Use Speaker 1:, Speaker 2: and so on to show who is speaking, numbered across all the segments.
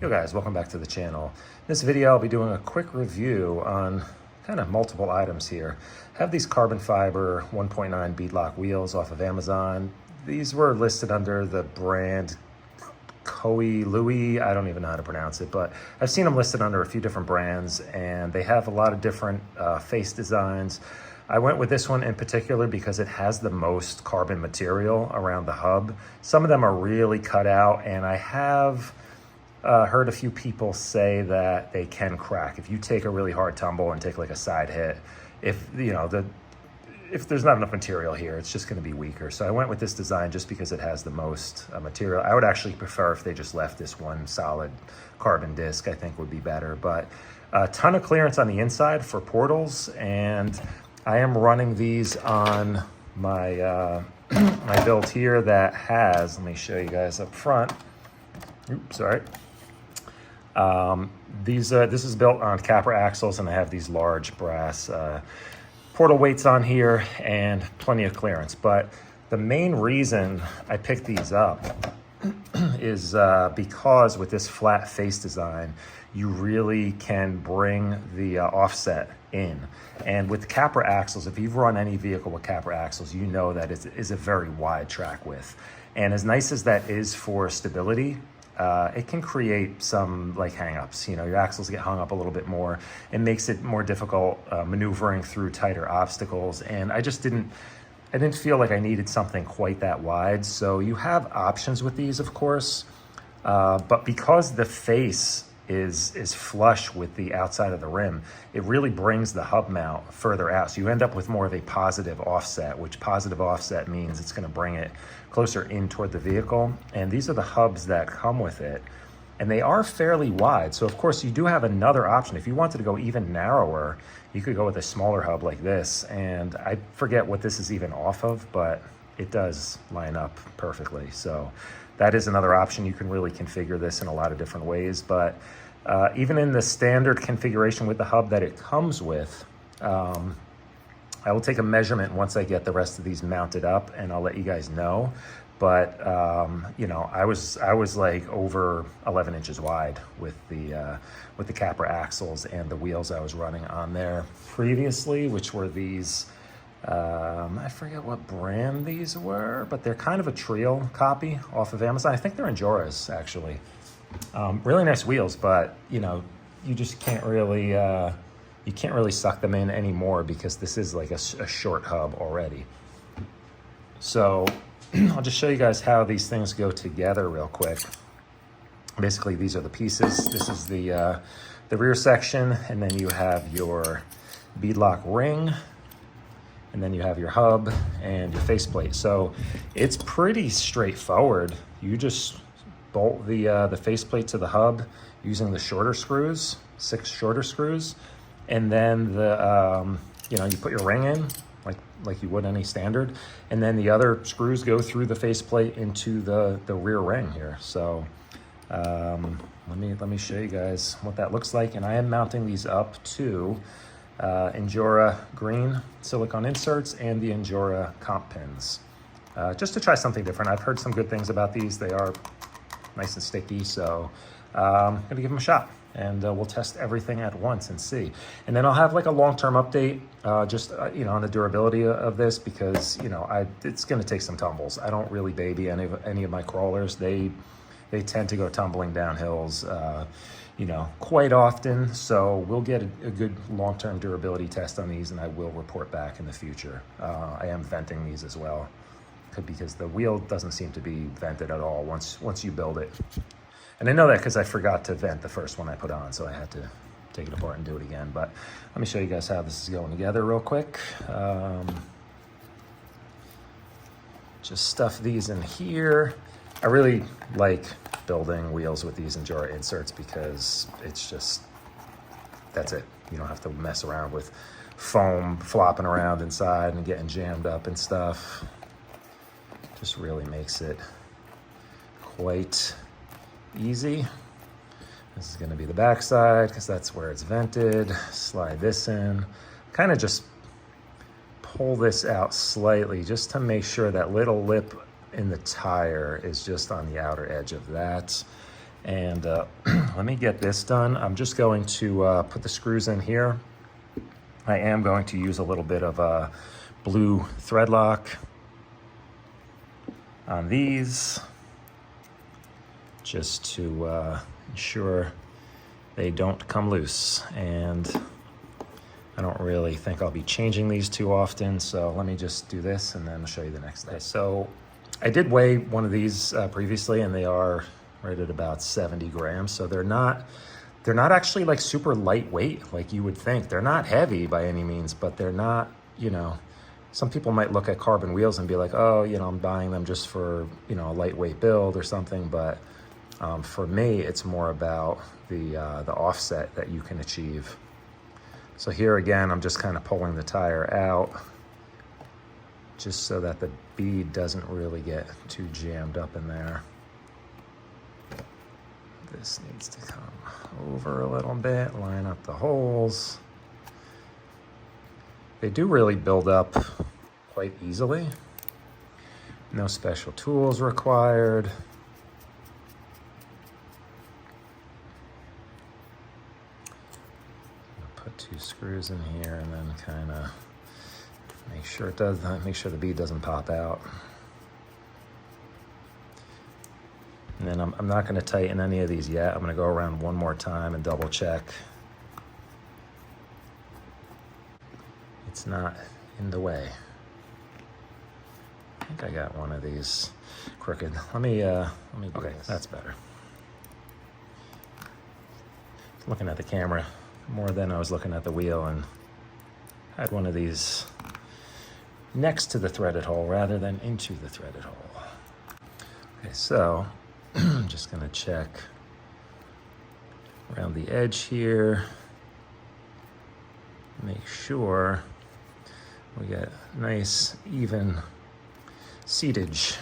Speaker 1: Yo guys, welcome back to the channel. In this video, I'll be doing a quick review on kind of multiple items here. I have these carbon fiber 1.9 beadlock wheels off of Amazon. These were listed under the brand Louis. I don't even know how to pronounce it, but I've seen them listed under a few different brands, and they have a lot of different face designs. I went with this one in particular because it has the most carbon material around the hub. Some of them are really cut out, and I have heard a few people say that they can crack if you take a really hard tumble and take like a side hit. If there's not enough material here, it's just going to be weaker. So I went with this design just because it has the most material. I would actually prefer if they just left this one solid carbon disc. I think would be better, but a ton of clearance on the inside for portals, and I am running these on my my build here that has, let me show you guys up front. Oops, sorry. This is built on Capra axles, and I have these large brass portal weights on here and plenty of clearance. But the main reason I picked these up is because with this flat face design, you really can bring the offset in. And with Capra axles, if you've run any vehicle with Capra axles, you know that it is a very wide track width. And as nice as that is for stability, it can create some like hang-ups. You know, your axles get hung up a little bit more. It makes it more difficult maneuvering through tighter obstacles. And I didn't feel like I needed something quite that wide. So you have options with these, of course, but because the face is flush with the outside of the rim, it really brings the hub mount further out. So you end up with more of a positive offset, which positive offset means it's going to bring it closer in toward the vehicle. And these are the hubs that come with it, and they are fairly wide. So of course you do have another option. If you wanted to go even narrower, you could go with a smaller hub like this. And I forget what this is even off of, but it does line up perfectly. So that is another option. You can really configure this in a lot of different ways, but even in the standard configuration with the hub that it comes with, I will take a measurement once I get the rest of these mounted up, and I'll let you guys know. But you know, I was like over 11 inches wide with the Capra axles and the wheels I was running on there previously, which were these. I forget what brand these were, but they're kind of a trio copy off of Amazon. I think they're Injoras, actually. Really nice wheels, but you know, you just can't really suck them in anymore because this is like a short hub already. So I'll just show you guys how these things go together real quick. Basically, these are the pieces. This is the rear section, and then you have your beadlock ring, and then you have your hub and your faceplate. So it's pretty straightforward. You just bolt the faceplate to the hub using the shorter screws, 6 shorter screws, and then you know, you put your ring in like you would any standard, and then the other screws go through the faceplate into the rear ring here. So let me show you guys what that looks like. And I am mounting these up to Injora green silicone inserts and the Injora Comp pins, just to try something different. I've heard some good things about these. They are nice and sticky, so I'm gonna give them a shot, and we'll test everything at once and see. And then I'll have like a long-term update, you know, on the durability of this, because you know, it's gonna take some tumbles. I don't really baby any of my crawlers. They tend to go tumbling down hills, you know, quite often. So we'll get a good long-term durability test on these, and I will report back in the future. I am venting these as well, because the wheel doesn't seem to be vented at all once you build it. And I know that because I forgot to vent the first one I put on, so I had to take it apart and do it again. But let me show you guys how this is going together real quick. Just stuff these in here. I really like building wheels with these Injora inserts because it's just, that's it. You don't have to mess around with foam flopping around inside and getting jammed up and stuff. Just really makes it quite easy. This is going to be the back side because that's where it's vented. Slide this in, kind of just pull this out slightly just to make sure that little lip in the tire is just on the outer edge of that. And let me get this done. I'm just going to put the screws in here. I am going to use a little bit of blue thread lock on these, just to ensure they don't come loose. And I don't really think I'll be changing these too often, so let me just do this and then I'll show you the next step. So I did weigh one of these previously, and they are right at about 70 grams. So they're not actually like super lightweight like you would think. They're not heavy by any means, but they're not, you know, some people might look at carbon wheels and be like, oh, you know, I'm buying them just for, you know, a lightweight build or something. But for me, it's more about the offset that you can achieve. So here again, I'm just kind of pulling the tire out just so that the bead doesn't really get too jammed up in there. This needs to come over a little bit, line up the holes. They do really build up quite easily. No special tools required. Put 2 screws in here and then kind of make sure the bead doesn't pop out. And then I'm not going to tighten any of these yet. I'm going to go around one more time and double check it's not in the way. I think I got one of these crooked. Let me do okay, this. That's better. Looking at the camera more than I was looking at the wheel, and I had one of these next to the threaded hole rather than into the threaded hole. Okay, so I'm just gonna check around the edge here, make sure we get nice even seatage.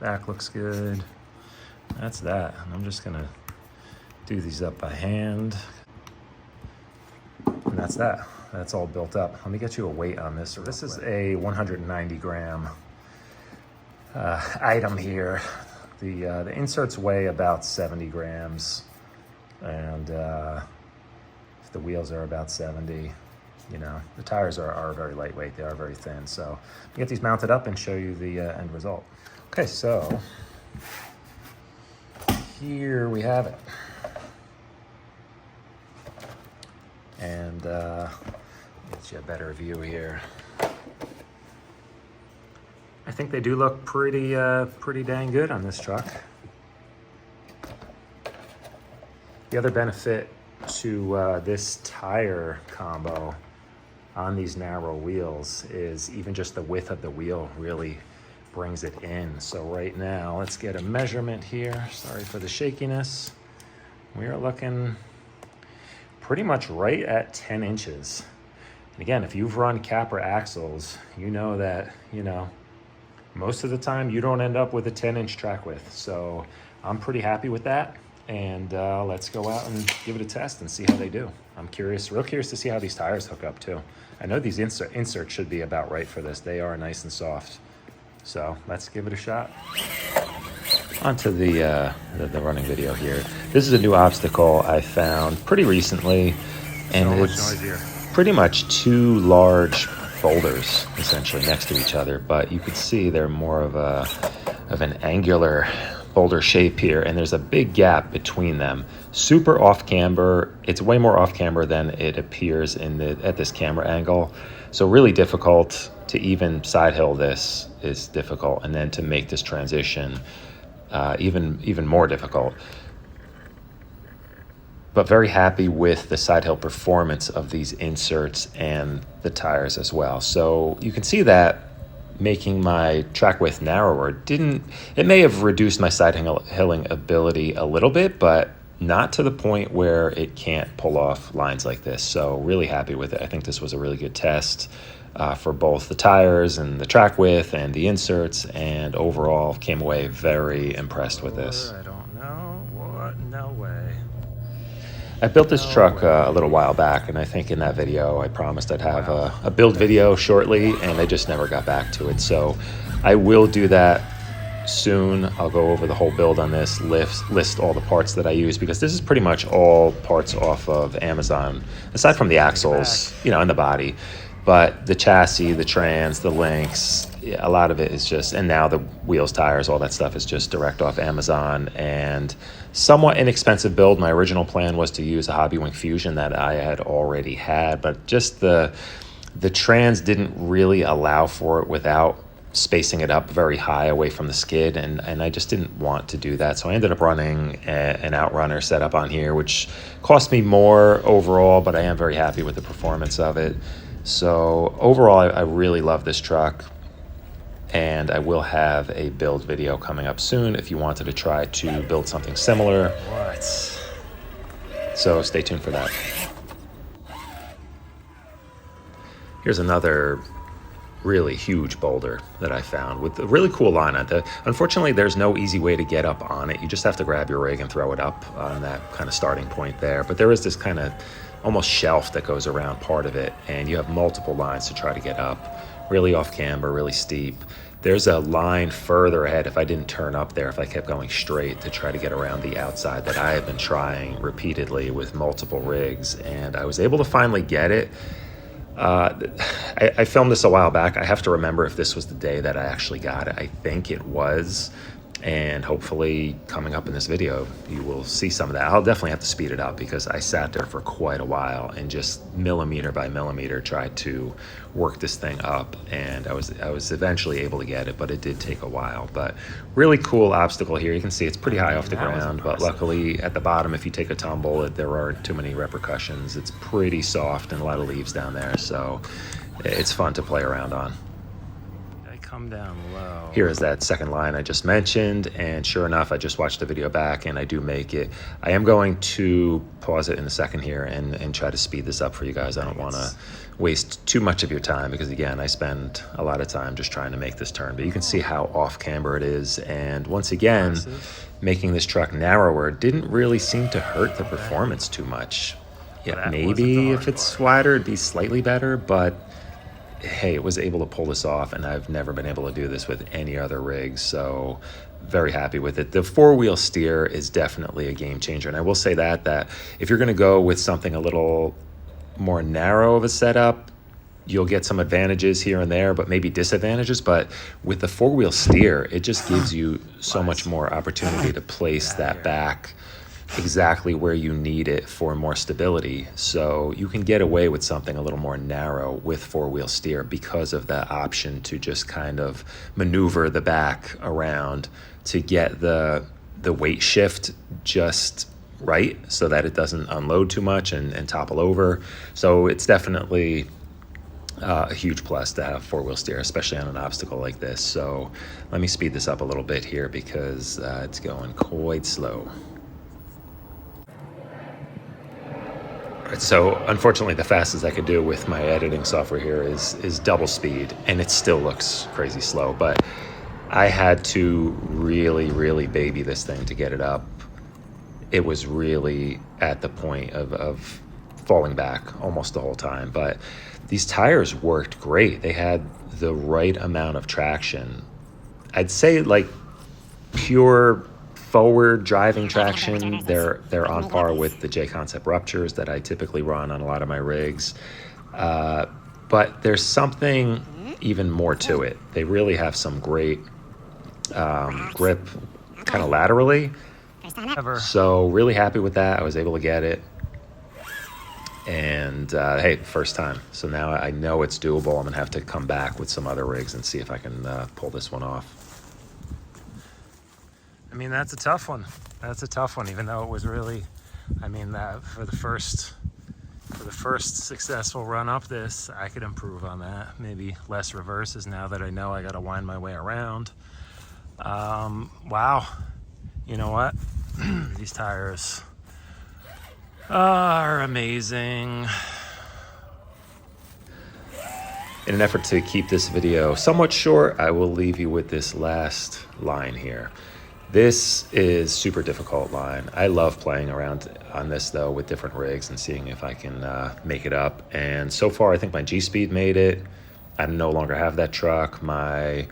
Speaker 1: Back looks good. That's that. I'm just gonna do these up by hand. And that's that. That's all built up. Let me get you a weight on this. This is a 190 gram item here. The inserts weigh about 70 grams, and the wheels are about 70. You know, the tires are very lightweight. They are very thin. So I'll get these mounted up and show you the end result. Okay, so here we have it. And get you a better view here. I think they do look pretty dang good on this truck. The other benefit to this tire combo on these narrow wheels is even just the width of the wheel really brings it in. So right now, let's get a measurement here. Sorry for the shakiness. We are looking pretty much right at 10 inches. And again, if you've run Capra axles, you know that, you know, most of the time you don't end up with a 10-inch track width. So I'm pretty happy with that. And let's go out and give it a test and see how they do. I'm curious, real curious to see how these tires hook up too. I know these inserts should be about right for this. They are nice and soft. So let's give it a shot. Onto the running video here. This is a new obstacle I found pretty recently, and it's pretty much 2 large boulders essentially next to each other, but you could see they're more of an angular boulder shape here, and there's a big gap between them. Super off camber. It's way more off camber than it appears at this camera angle. So really difficult to even side hill this is difficult, and then to make this transition even more difficult. But very happy with the side hill performance of these inserts and the tires as well. So you can see that making my track width narrower it may have reduced my side hilling ability a little bit, but not to the point where it can't pull off lines like this. So really happy with it. I think this was a really good test for both the tires and the track width and the inserts, and overall came away very impressed with this. I don't know what, no way. I built this truck a little while back, and I think in that video I promised I'd have a build video shortly, and I just never got back to it. So I will do that soon. I'll go over the whole build on this, list all the parts that I use, because this is pretty much all parts off of Amazon, aside from the axles, you know, and the body. But the chassis, the trans, the links, a lot of it is just, and now the wheels, tires, all that stuff is just direct off Amazon, and somewhat inexpensive build. My original plan was to use a Hobbywing Fusion that I had already had, but just the trans didn't really allow for it without spacing it up very high away from the skid, and I just didn't want to do that. So I ended up running an outrunner setup on here, which cost me more overall, but I am very happy with the performance of it. So overall, I really love this truck, and I will have a build video coming up soon if you wanted to try to build something similar. So stay tuned for that. Here's another really huge boulder that I found with a really cool line on it. Unfortunately, there's no easy way to get up on it. You just have to grab your rig and throw it up on that kind of starting point there. But there is this kind of almost shelf that goes around part of it, and you have multiple lines to try to get up. Really off camber, really steep. There's a line further ahead if I didn't turn up there, if I kept going straight to try to get around the outside, that I have been trying repeatedly with multiple rigs, and I was able to finally get it. I filmed this a while back. I have to remember if this was the day that I actually got it. I think it was, and hopefully coming up in this video you will see some of that. I'll definitely have to speed it up because I sat there for quite a while and just millimeter by millimeter tried to work this thing up, and I was eventually able to get it, but it did take a while. But really cool obstacle here. You can see it's pretty high off the ground, but luckily at the bottom, if you take a tumble, there aren't too many repercussions. It's pretty soft and a lot of leaves down there, so it's fun to play around on. Come down low. Here is that second line I just mentioned, and sure enough, I just watched the video back and I do make it. I am going to pause it in a second here and try to speed this up for you guys. I don't want to waste too much of your time because, again, I spend a lot of time just trying to make this turn. But you can see how off camber it is, and once again, making this truck narrower didn't really seem to hurt the performance too much. Yeah, maybe if it's wider it'd be slightly better, but hey, it was able to pull this off, and I've never been able to do this with any other rig, so very happy with it. The four-wheel steer is definitely a game changer, and I will say that if you're going to go with something a little more narrow of a setup, you'll get some advantages here and there, but maybe disadvantages. But with the four-wheel steer, it just gives you so much more opportunity to place that back exactly where you need it for more stability. So you can get away with something a little more narrow with four-wheel steer because of that option to just kind of maneuver the back around to get the weight shift just right so that it doesn't unload too much and topple over. So it's definitely a huge plus to have four-wheel steer, especially on an obstacle like this. So let me speed this up a little bit here because it's going quite slow. So unfortunately, the fastest I could do with my editing software here is double speed, and it still looks crazy slow. But I had to really baby this thing to get it up. It was really at the point of falling back almost the whole time. But these tires worked great. They had the right amount of traction. I'd say like pure forward driving traction, they're on par with the J-Concept Ruptures that I typically run on a lot of my rigs. But there's something even more to it. They really have some great grip kind of laterally. So really happy with that. I was able to get it. And hey, first time. So now I know it's doable. I'm gonna have to come back with some other rigs and see if I can pull this one off. I mean, that's a tough one. That's a tough one, even though it was really, I mean, for the first successful run up this, I could improve on that. Maybe less reverses now that I know I got to wind my way around. Wow. You know what? These tires are amazing. In an effort to keep this video somewhat short, I will leave you with this last line here. This is super difficult line. I love playing around on this though with different rigs and seeing if I can make it up. And so far, I think my G-Speed made it. I no longer have that truck. My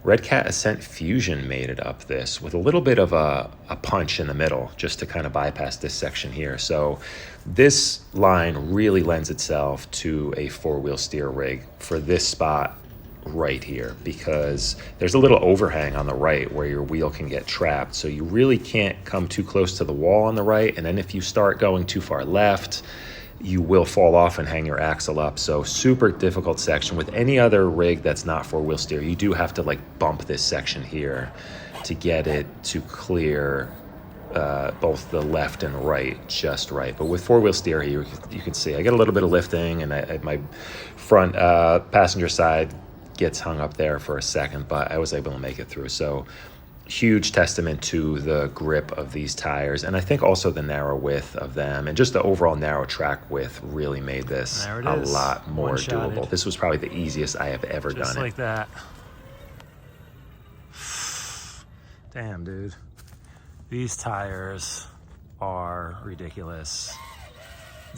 Speaker 1: Red Cat Ascent Fusion mated up this with a little bit of a punch in the middle just to kind of bypass this section here. So this line really lends itself to a 4-wheel steer rig for this spot right here, because there's a little overhang on the right where your wheel can get trapped. So you really can't come too close to the wall on the right. And then if you start going too far left, you will fall off and hang your axle up. So super difficult section. With any other rig that's not 4-wheel steer, you do have to like bump this section here to get it to clear both the left and right just right. But with 4-wheel steer here, you can see I get a little bit of lifting, and my front passenger side gets hung up there for a second, but I was able to make it through. So huge testament to the grip of these tires, and I think also the narrow width of them, and just the overall narrow track width really made this a lot more doable. This was probably the easiest I have ever done it.
Speaker 2: Just like that. Damn, dude. These tires are ridiculous.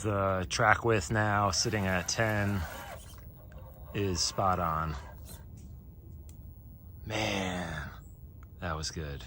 Speaker 2: The track width now sitting at 10 is spot on. Man, that was good.